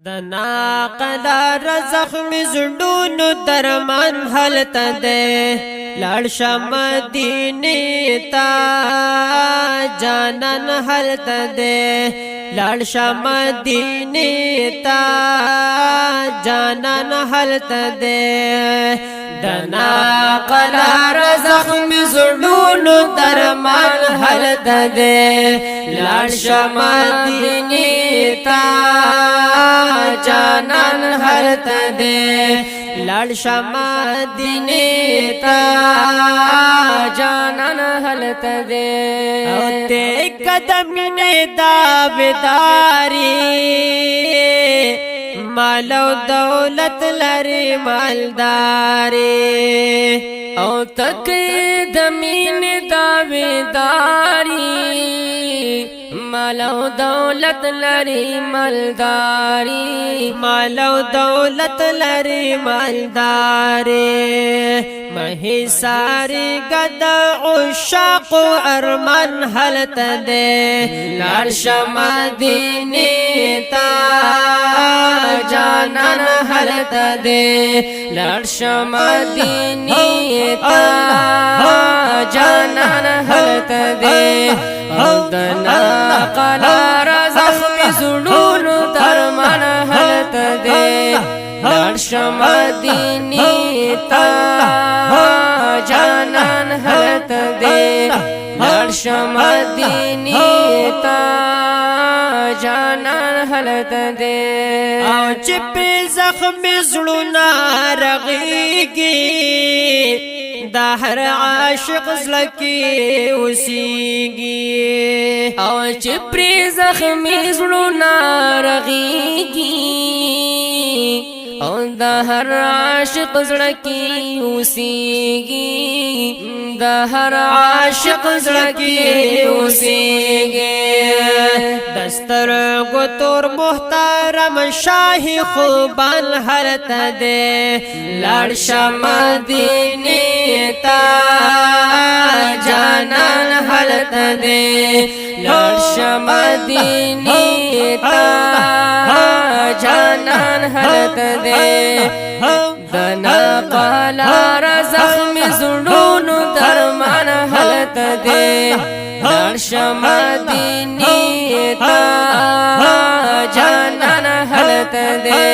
دنا قدر زخم زړونو درمان حالت ده لاړ شم مدینه تا جانان حالت ده لاړ شم مدینه تا جانان حالت ده دنا قدر زخم زړونو درمان حالت ده لاړ شم مدینه تا جانان حالت دے لڑ شما دینی تا جانان حالت دے او تے قدم نے داویداری مال و دولت لری مالداری او تک دمین داویداری مال و دولت لری مالداری مال و دولت لری مالداری مہی ساری گد عشاق و ارمان حالت دے لار شما دینی تا جانان حالت دے لار شما دینی تا جانان حالت دے دنا قلار زخم زړونو درمان حالت دے لړ شم مدینه تا جانان حالت دے لړ شم مدینه تا جانان حالت دے او چې په زخم زړونو رغيږي دا هر عاشق زلکی وسیگی او چې پر زخمی زړونو رغیږي او دا هر عاشق زلکی وسیگی دا هر عاشق زلکی وسیگی دستر گتور محترم شاہی خوبان حالت دے لڑ شم مدینه تا جانان حالت دے لڑ شم مدینه تا جانان حالت دے دنا قلار زخم زړونو درمان حالت دے لڑ شم مدینه تا جانان حالت دے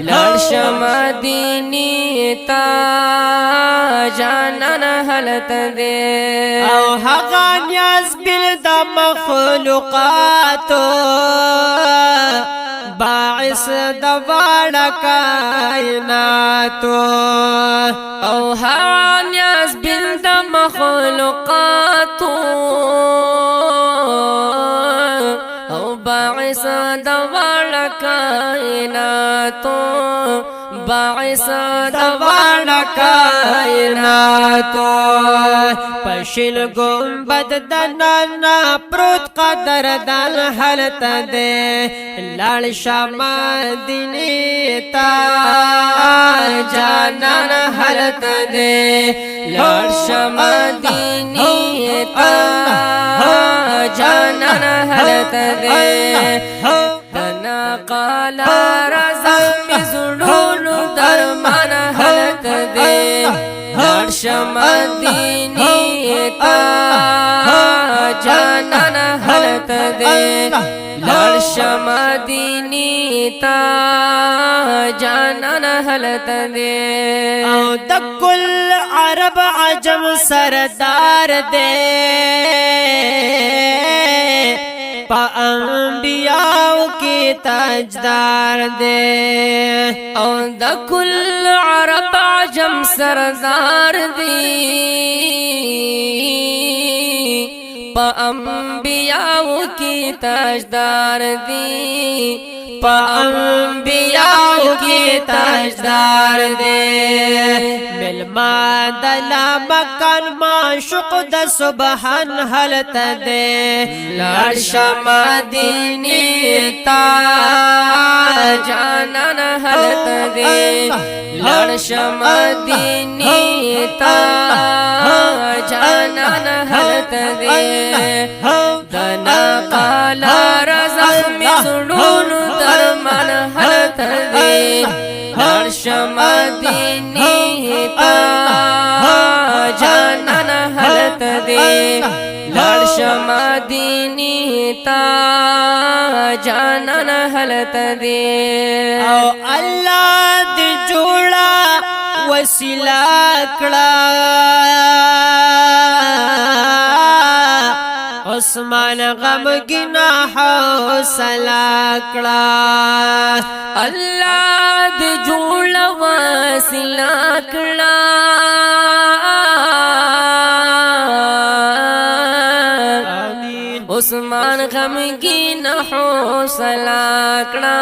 لڑ شم مدینه تا جانان حالت دے او هغه نیاز بل د مخلوقاتو باعث د واړه کائناتو او هغه نیاز بل د مخلوقاتو او باعث د واړه کائناتو باعث د واړه کائناتو پشل گنبد دنانا پروت قدر دل حالت دے لڑ شم مدینه تا جانان حالت دے لڑ شم مدینه تا جانان حالت دے دنا قلار زخم زړونو درمان حالت دے لڑ شم مدینه تا جانان حالت دے لڑ شم مدینه تا جانان حالت دے او د کل عرب عجم سردار دے پا انبیاء کی تاجدار دے او د کل عرب عجم سردار دی پا انبیاء کی تاجدار دی پا انبیاء کی تاجدار دے ملما دلا مکان معشوق د سبحان حالت دے لڑ شم مدینه تا جانان حالت دے لڑ شم مدینه تا جانان حالت دے دنا قلار زخم زړونو درمان حالت لارش مدینی تا جانان حالت دے لارش مدینی تا جانان حالت دے او اللہ دی جوڑا وسیلہ کڑا عثمان غمگنا حوصلہ کڑا اللہ دی جوڑا وسیلہ کڑا عثمان غمگین حوصلہ کڑا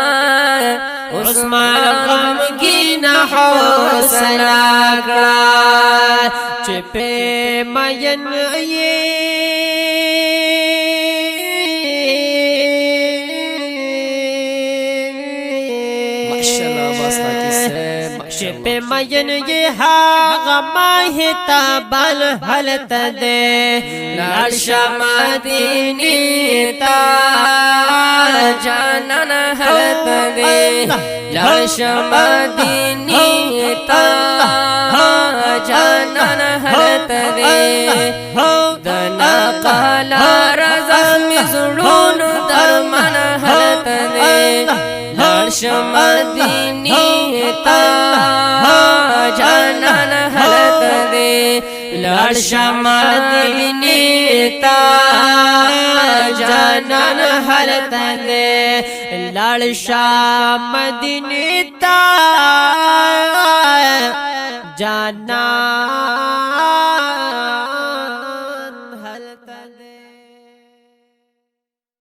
عثمان غمگین حوصلہ کڑا چپے مین شپے مین یہ غماہ تابان حلت دے لارش مدینی تا جانان حلت دے لارش مدینی تا جانان حلت دے دنا قالا رزم زڑون درمان حلت دے لارش مدینی تا جانان حلت دے لارش مدینی تا جانان حلت دے لارش مدینی تا جانان